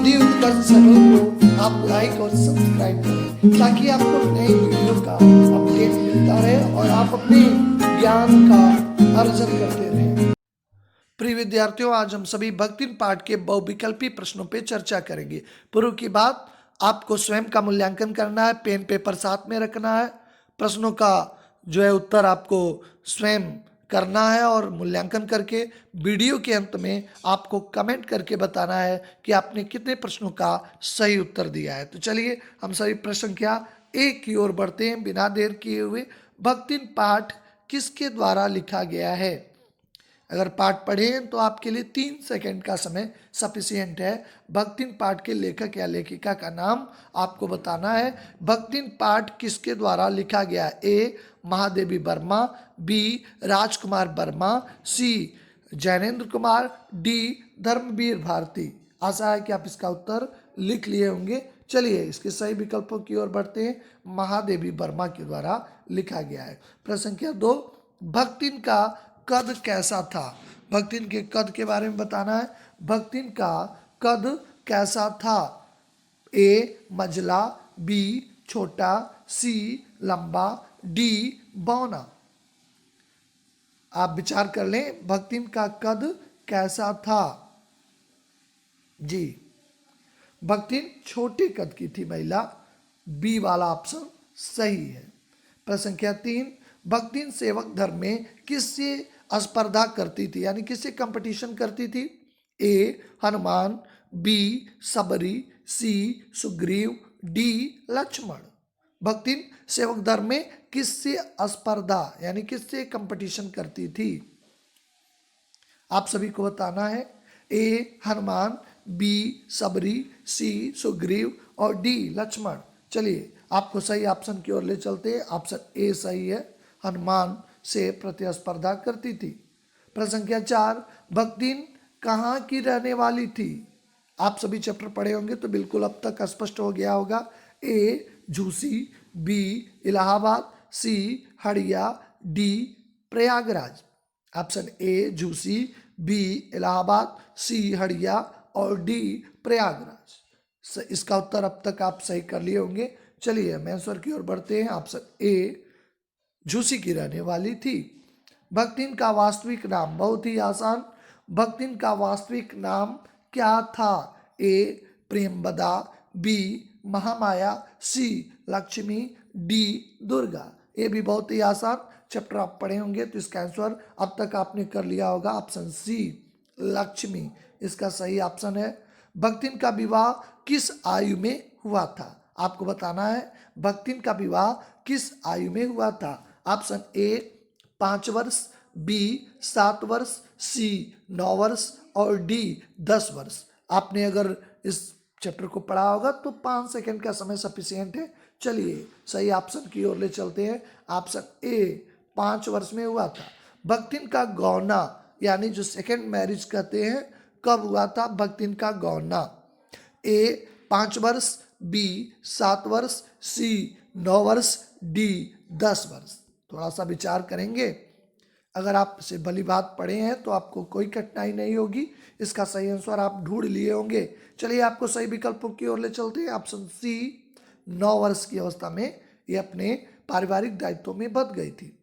हिंदी उत्कर्ष channel को आप like और सब्सक्राइब करें ताकि आपको नई वीडियो का अपडेट मिलता रहे और आप अपने ज्ञान का अर्जन करते रहें। प्रिय विद्यार्थियों, आज हम सभी भक्तिन पाठ के बहुविकल्पी प्रश्नों पे चर्चा करेंगे। पूर्व की बात, आपको स्वयं का मूल्यांकन करना है, पेन पेपर साथ में रखना है, प्रश्नों का जो है उत्तर आपको स्वयं करना है और मूल्यांकन करके वीडियो के अंत में आपको कमेंट करके बताना है कि आपने कितने प्रश्नों का सही उत्तर दिया है। तो चलिए हम सभी प्रश्न संख्या 1 की ओर बढ़ते हैं बिना देर किए हुए। भक्तिन पाठ किसके द्वारा लिखा गया है? अगर पाठ पढ़ें तो आपके लिए 3 सेकंड का समय सफिशियंट है। भक्तिन पाठ के लेखक या लेखिका का नाम आपको बताना है। भक्तिन पाठ किसके द्वारा लिखा गया? ए. महादेवी वर्मा, बी. राजकुमार वर्मा, सी. जैनेन्द्र कुमार, डी. धर्मवीर भारती। आशा है कि आप इसका उत्तर लिख लिए होंगे। चलिए इसके सही विकल्पों की ओर बढ़ते हैं। महादेवी वर्मा के द्वारा लिखा गया है। प्रश्न संख्या 2, भक्तिन का कद कैसा था? भक्तिन के कद के बारे में बताना है। भक्तिन का कद कैसा था? ए. मझला, बी. छोटा, सी. लंबा, डी. बौना। आप विचार कर लें, भक्तिन का कद कैसा था? जी, भक्तिन छोटे कद की थी महिला। बी वाला ऑप्शन सही है। प्रश्न संख्या 3, भक्तिन सेवक धर्म में किससे स्पर्धा करती थी, यानी किससे कंपटीशन करती थी? ए. हनुमान, बी. सबरी, सी. सुग्रीव, डी. लक्ष्मण। भक्तिन सेवक धर्म में किससे स्पर्धा यानी किससे कंपटीशन करती थी? आप सभी को बताना है। ए. हनुमान, बी. सबरी, सी. सुग्रीव और डी. लक्ष्मण। चलिए आपको सही ऑप्शन की ओर ले चलते हैं। ऑप्शन ए सही है, हनुमान से प्रतिस्पर्धा करती थी। प्रश्न संख्या 4, भक्तिन कहाँ की रहने वाली थी? आप सभी चैप्टर पढ़े होंगे तो बिल्कुल अब तक स्पष्ट हो गया होगा। A. Jhusi, B. Allahabad, C. Hadiya, D. Prayagraj. Option A Jhusi, B. Allahabad, C. Hadiya और डी. प्रयागराज। इसका उत्तर अब तक आप सही कर लिए होंगे। चलिए हम आंसर की ओर बढ़ते हैं। ऑप्शन ए झूसी की रहने वाली थी। भक्तिन का वास्तविक नाम, बहुत ही आसान, भक्तिन का वास्तविक नाम क्या था? ए. प्रेमबदा, बी. महामाया, सी. लक्ष्मी, डी. दुर्गा। ये भी बहुत ही आसान चैप्टर आप पढ़े होंगे तो इसका आंसर अब तक आपने कर लिया होगा। ऑप्शन सी लक्ष्मी इसका सही ऑप्शन है। भक्तिन का विवाह किस आयु में हुआ था? आपको बताना है भक्तिन का विवाह किस आयु में हुआ था। ऑप्शन ए 5 वर्ष, बी 7 वर्ष, सी 9 वर्ष और डी 10 वर्ष। आपने अगर इस चैप्टर को पढ़ा होगा तो 5 सेकंड का समय सफिशियंट है। चलिए सही ऑप्शन की ओर ले चलते हैं। ऑप्शन ए 5 वर्ष में हुआ था। भक्तिन का गौना यानी जो सेकंड मैरिज कहते हैं कब हुआ था? भक्तिन का गौना ए 5 वर्ष, बी 7 वर्ष, सी 9 वर्ष, डी 10 वर्ष। थोड़ा सा विचार करेंगे। अगर आप से भली बात पढ़े हैं तो आपको कोई कठिनाई नहीं होगी। इसका सही आंसर आप ढूंढ लिए होंगे। चलिए आपको सही विकल्पों की ओर ले चलते हैं। ऑप्शन सी 9 वर्ष की अवस्था में ये अपने पारिवारिक दायित्वों में बंध गई थी।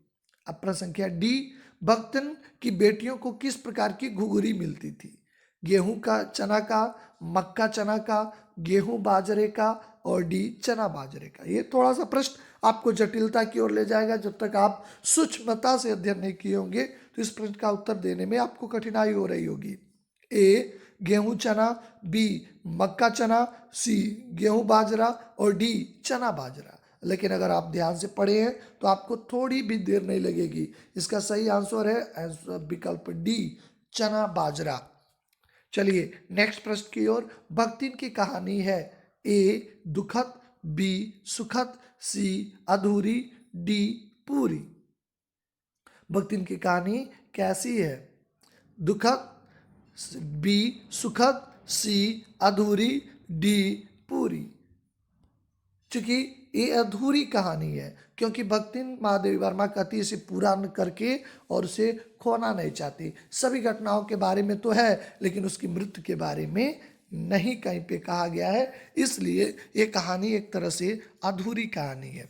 अब प्रश्न संख्या डी, भक्तन की बेटियों को किस प्रकार की घुघुरी मिलती थी? गेहूं का, चना का, मक्का चना का, गेहूं बाजरे का और डी चना बाजरे का। ये थोड़ा सा प्रश्न आपको जटिलता की ओर ले जाएगा। जब तक आप सूक्ष्मता से अध्ययन नहीं किए होंगे तो इस प्रश्न का उत्तर देने में आपको कठिनाई हो रही होगी। ए गेहूं चना, बी मक्का चना, सी गेहूं बाजरा और डी चना बाजरा। लेकिन अगर आप ध्यान से पढ़े हैं तो आपको थोड़ी भी देर नहीं लगेगी। इसका सही आंसर है विकल्प डी चना बाजरा। चलिए नेक्स्ट प्रश्न की ओर। भक्तिन की कहानी है ए दुखद, बी सुखद, सी अधूरी, डी पूरी। भक्तिन की कहानी कैसी है? दुखद, बी सुखद, सी अधूरी, डी पूरी। चूंकि ये अधूरी कहानी है क्योंकि भक्तिन महादेवी वर्मा कहती इसे पूरा न करके और उसे खोना नहीं चाहती। सभी घटनाओं के बारे में तो है लेकिन उसकी मृत्यु के बारे में नहीं कहीं पे कहा गया है, इसलिए ये कहानी एक तरह से अधूरी कहानी है।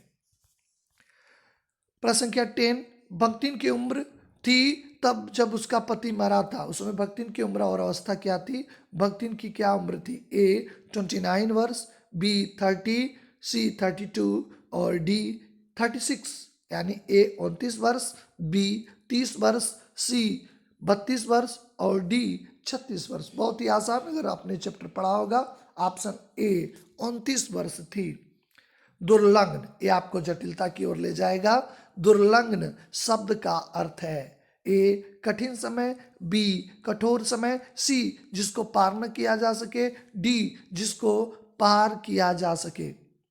प्रश्न संख्या 10, भक्तिन की उम्र थी तब जब उसका पति मरा था, उसमें भक्तिन की उम्र और अवस्था क्या थी? भक्तिन की क्या उम्र थी? ए 29 वर्ष, बी 30, सी 32 और डी 36। यानी ए 29 वर्ष, बी 30 वर्ष, सी 32 वर्ष और डी 36 वर्ष। बहुत ही आसान, अगर आपने चैप्टर पढ़ा होगा। ऑप्शन ए 29 वर्ष थी। दुर्लग्न, ये आपको जटिलता की ओर ले जाएगा। दुर्लग्न शब्द का अर्थ है ए कठिन समय, बी कठोर समय, सी जिसको पार न किया जा सके, डी जिसको पार किया जा सके।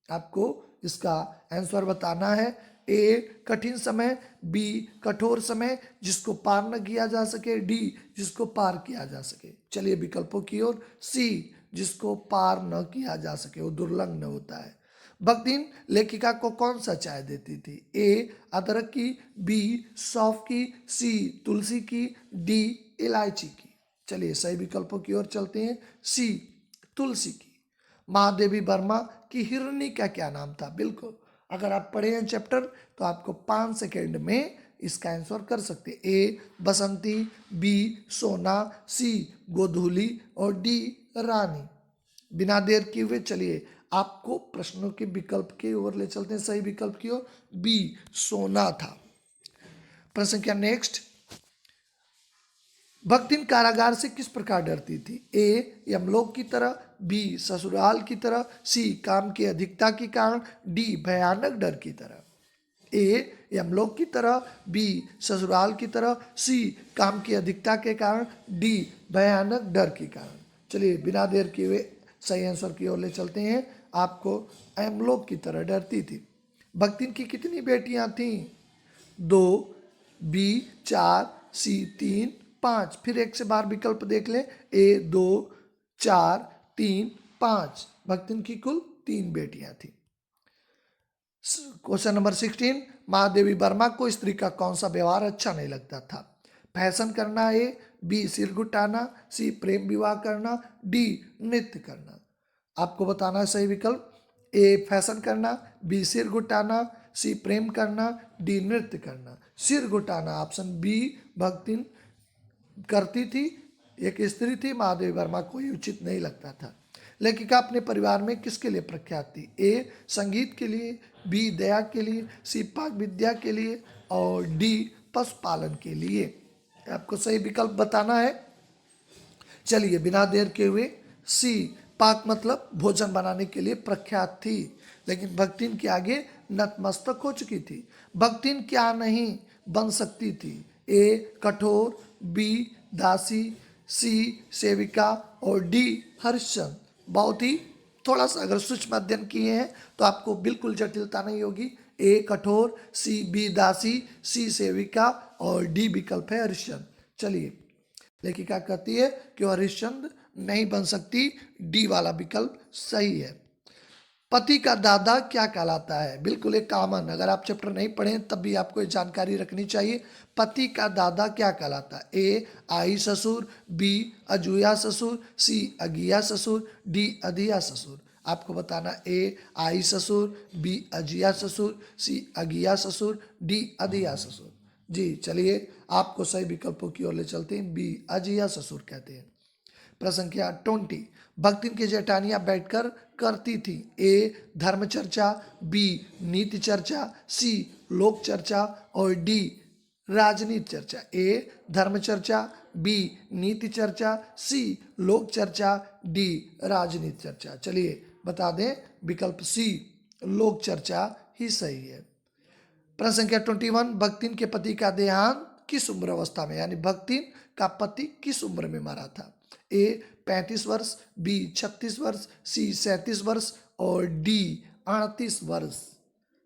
आपको इसका आंसर बताना है। ए कठिन समय, बी कठोर समय जिसको पार न किया जा सके, डी जिसको पार किया जा सके। चलिए विकल्पों की ओर। सी जिसको पार न किया जा सके वो दुर्लग्न होता है। भक्तिन लेखिका को कौन सा चाय देती थी? ए अदरक की, बी सौंफ की, सी तुलसी की, डी इलायची की। चलिए सही विकल्पों की ओर चलते हैं। सी तुलसी की। महादेवी वर्मा की हिरनी का क्या नाम था? बिल्कुल, अगर आप पढ़े हैं चैप्टर तो आपको 5 सेकेंड में इसका आंसर कर सकते हैं। ए बसंती, बी सोना, सी गोधूली और डी रानी। बिना देर किए हुए चलिए आपको प्रश्नों के विकल्प की ओर ले चलते हैं। सही विकल्प की ओर बी सोना था। प्रश्न संख्या नेक्स्ट, भक्तिन कारागार से किस प्रकार डरती थी? ए यमलोक की तरह, बी ससुराल की तरह, सी काम की अधिकता के कारण, डी भयानक डर की तरह। ए यमलोक की तरह, बी ससुराल की तरह, सी काम की अधिकता के कारण, डी भयानक डर के कारण। चलिए बिना देर किए हुए सही आंसर की ओर ले चलते हैं। आपको यमलोक की तरह डरती थी। भक्तिन की कितनी बेटियां थीं? 2, बी 4, सी 3, 5। फिर एक से बार विकल्प देख लें। ए 2, 4, 3, 5। भक्तिन की कुल 3 बेटियां थी। क्वेश्चन नंबर 16, महादेवी वर्मा को स्त्री का कौन सा व्यवहार अच्छा नहीं लगता था? फैशन करना ए, बी सिर घुटाना, सी प्रेम विवाह करना, डी नृत्य करना। आपको बताना है सही विकल्प। ए फैशन करना, बी सिर घुटाना, सी प्रेम करना, डी नृत्य करना। सिर घुटाना ऑप्शन बी भक्तिन करती थी, एक स्त्री थी, महादेवी वर्मा को ये उचित नहीं लगता था। लेखिका अपने परिवार में किसके लिए प्रख्यात थी? ए संगीत के लिए, बी दया के लिए, सी पाक विद्या के लिए और डी पशुपालन के लिए। आपको सही विकल्प बताना है। चलिए बिना देर के हुए सी पाक मतलब भोजन बनाने के लिए प्रख्यात थी, लेकिन भक्तिन के आगे नतमस्तक हो चुकी थी। भक्तिन क्या नहीं बन सकती थी? ए कठोर, बी दासी, सी सेविका और डी हरिश्चंद्र। बहुत ही थोड़ा सा अगर सूक्ष्म अध्ययन किए हैं तो आपको बिल्कुल जटिलता नहीं होगी। ए कठोर, सी बी दासी, सी सेविका और डी विकल्प है हरिश्चंद्र। चलिए लेखिका कहती है कि हरिश्चंद्र नहीं बन सकती, डी वाला विकल्प सही है। पति का दादा क्या कहलाता है? बिल्कुल एक कॉमन, अगर आप चैप्टर नहीं पढ़े तब भी आपको ये जानकारी रखनी चाहिए। पति का दादा क्या कहलाता है? ए आई ससुर, बी अजुया ससुर, सी अगिया ससुर, डी अधिया ससुर। आपको बताना ए आई ससुर, बी अजिया ससुर, सी अगिया ससुर, डी अधिया ससुर। जी चलिए आपको सही विकल्पों की ओर ले चलते हैं। बी अजिया ससुर कहते हैं। प्रश्न संख्या 20, भक्तिन की जेठानियां बैठकर करती थी? ए धर्म चर्चा, बी नीति चर्चा, सी लोक चर्चा और डी राजनीति चर्चा। ए धर्म चर्चा, बी नीति चर्चा, सी लोक चर्चा, डी राजनीति चर्चा। चलिए बता दें विकल्प सी लोक चर्चा ही सही है। प्रश्न संख्या 21, भक्तिन के पति का देहांत किस उम्र अवस्था में, यानी भक्तिन का पति किस उम्र में मरा था? ए 35 वर्ष, बी 36 वर्ष, सी 37 वर्ष और डी 38 वर्ष।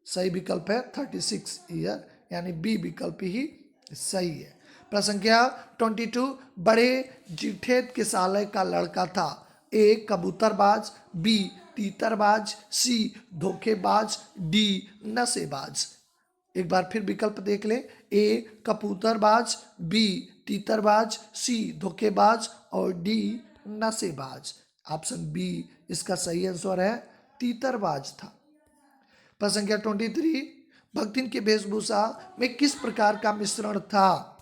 सही विकल्प है 36 ईयर, यानी बी विकल्प ही सही है। प्रश्न संख्या 22, बड़े जिठेत के साले का लड़का था? ए कबूतरबाज, बी तीतरबाज, सी धोखेबाज, डी नशेबाज। एक बार फिर विकल्प देख लें। ए कबूतरबाज, बी तीतरबाज, सी धोखेबाज और डी नशेबाज। ऑप्शन बी इसका सही आंसर है, तीतरबाज था। प्रश्न संख्या 23, भक्तिन के वेशभूषा में किस प्रकार का मिश्रण था?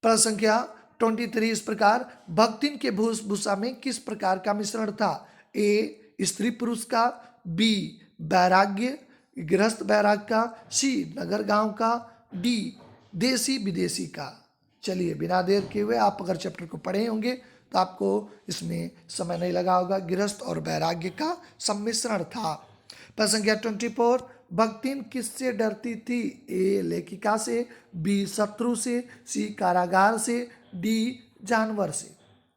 प्रश्न संख्या 23 इस प्रकार, भक्तिन के वेशभूषा में किस प्रकार का मिश्रण था? ए स्त्री पुरुष का, बी वैराग्य गृहस्थ वैराग का, सी नगर गांव का, डी देसी विदेशी का। चलिए बिना देर किए हुए, आप अगर चैप्टर को पढ़े होंगे तो आपको इसमें समय नहीं लगा होगा। गृहस्थ और वैराग्य का सम्मिश्रण था। प्रश्न संख्या 24, भक्तिन किससे डरती थी? ए लेखिका से, बी शत्रु से, सी कारागार से, डी जानवर से।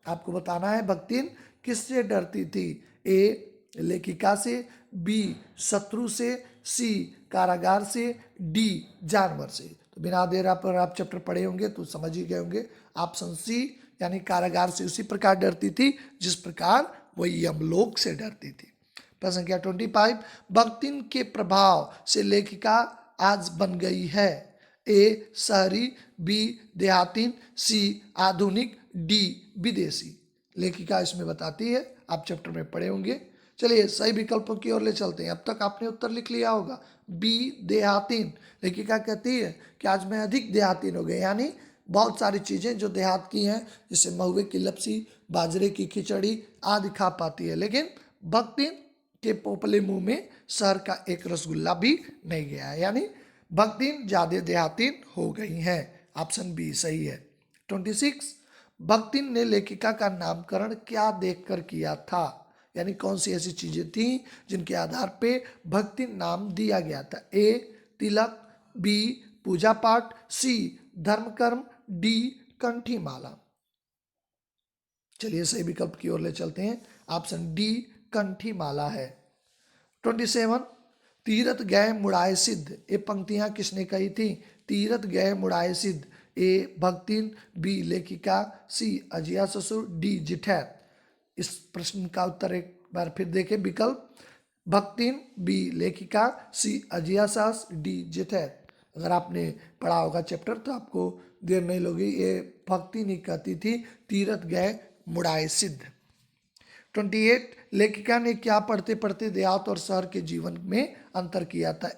आपको बताना है भक्तिन किससे डरती थी? ए लेखिका से, बी शत्रु से, सी कारागार से, डी जानवर से। तो बिना देर पर आप चैप्टर पढ़े होंगे तो समझ ही गए होंगे। ऑप्शन सी यानी कारागार से उसी प्रकार डरती थी जिस प्रकार वह यमलोक से डरती थी। प्रश्न संख्या 25, भक्तिन के प्रभाव से लेखिका आज बन गई है? ए शहरी, बी देहातीन, सी आधुनिक, डी विदेशी। लेखिका इसमें बताती है, आप चैप्टर में पढ़े होंगे। चलिए सही विकल्पों की ओर ले चलते हैं। अब तक आपने उत्तर लिख लिया होगा, बी देहातीन। लेखिका कहती है कि आज मैं अधिक देहातीन हो गई, यानी बहुत सारी चीज़ें जो देहात की हैं, जैसे महुए की लपसी, बाजरे की खिचड़ी आदि खा पाती है, लेकिन भक्तिन के पोपले मुंह में शहर का एक रसगुल्ला भी नहीं गया है, यानी भक्तिन ज्यादा देहातीन हो गई हैं। ऑप्शन बी सही है। 26, भक्तिन ने लेखिका का नामकरण क्या देखकर किया था? यानी कौन सी ऐसी चीजें थी जिनके आधार पे भक्तिन नाम दिया गया था? ए तिलक, बी पूजा पाठ, सी धर्म कर्म, डी कंठी माला। चलिए सही विकल्प की ओर ले चलते हैं। ऑप्शन डी कंठी माला है। 27, तीरथ गए मुड़ाए सिद्ध, ये पंक्तियां किसने कही थी? तीरथ गए मुड़ाए सिद्ध। ए भक्तिन, बी लेखिका, सी अजिया ससुर, डी जिठैर। इस प्रश्न का उत्तर एक बार फिर देखें। विकल्प भक्तिन, बी लेखिका, सी अजिया सास, डी जिठैर। अगर आपने पढ़ा होगा चैप्टर तो आपको देर नहीं लगी। ये भक्ति नहीं कहती थी तीरथ गए मुड़ाए सिद्ध। 28, लेखिका ने क्या पढ़ते पढ़ते देहात और शहर के जीवन में अंतर किया था?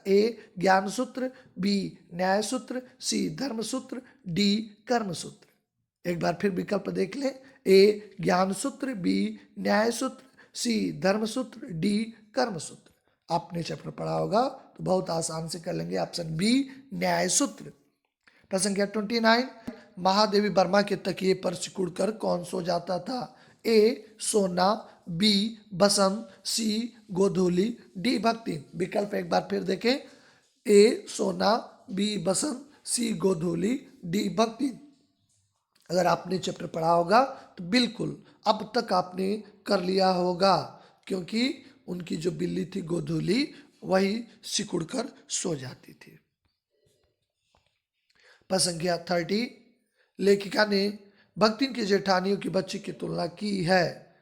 ए ज्ञान सूत्र, बी न्याय सूत्र, सी धर्म सूत्र, डी कर्म सूत्र। एक बार फिर विकल्प देख लें। ए ज्ञान सूत्र, बी न्याय सूत्र, सी धर्म सूत्र, डी कर्म सूत्र। आपने चैप्टर पढ़ा होगा तो बहुत आसान से कर लेंगे। ऑप्शन बी न्याय सूत्र। प्रश्न संख्या 29, महादेवी वर्मा के तकिए पर सिकुड़कर कौन सो जाता था? ए सोना, बी बसंत, सी गोधूली, डी भक्ति। विकल्प एक बार फिर देखें। ए सोना, बी बसंत, सी गोधूली, डी भक्ति। अगर आपने चैप्टर पढ़ा होगा तो बिल्कुल अब तक आपने कर लिया होगा, क्योंकि उनकी जो बिल्ली थी गोधूली वही सिकुड़कर सो जाती थी। प्रश्न संख्या 30, लेखिका ने भक्तिन की जेठानियों की बच्ची की तुलना की है।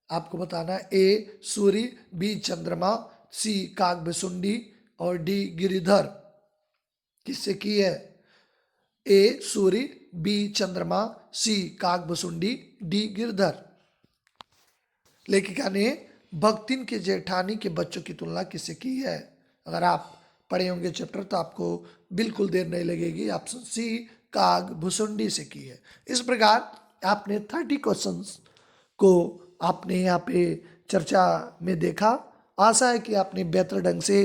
आपको बताना है। ए सूर्य, बी चंद्रमा, सी कागभुसुंडी और डी गिरिधर। किससे की है? ए सूर्य, बी चंद्रमा, सी कागभुसुंडी, डी गिरधर। लेखिका ने भक्तिन के जेठानी के बच्चों की तुलना किससे की है? अगर आप पढ़े होंगे चैप्टर तो आपको बिल्कुल देर नहीं लगेगी। ऑप्शन सी कागभुसुंडी से की है। इस प्रकार आपने 30 क्वेश्चंस को आपने यहाँ पे चर्चा में देखा। आशा है कि आपने बेहतर ढंग से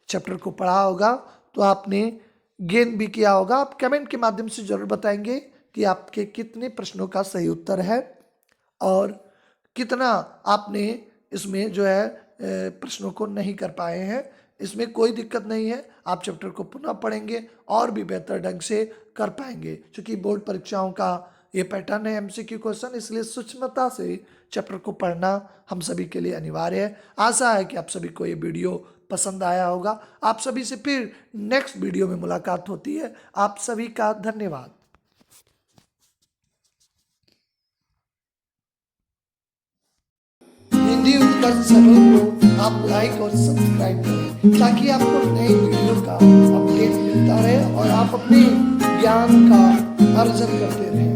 चैप्टर को पढ़ा होगा, तो आपने गेन भी किया होगा। आप कमेंट के माध्यम से जरूर बताएंगे कि आपके कितने प्रश्नों का सही उत्तर है और कितना आपने इसमें जो है प्रश्नों को नहीं कर पाए हैं। इसमें कोई दिक्कत नहीं है, आप चैप्टर को पुनः पढ़ेंगे और भी बेहतर ढंग से कर पाएंगे। क्योंकि बोर्ड परीक्षाओं का ये पैटर्न है एमसीक्यू क्वेश्चन, इसलिए सूक्ष्मता से चैप्टर को पढ़ना हम सभी के लिए अनिवार्य है। आशा है कि आप सभी को ये वीडियो पसंद आया होगा। आप सभी से फिर नेक्स्ट वीडियो में मुलाकात होती है। आप सभी का धन्यवाद। हिंदी उत्कर्ष चैनल को आप लाइक और सब्सक्राइब करें ताकि आपको नई वीडियो का अपडेट मिलता रहे। अपने ज्ञान का अर्जन करते रहे।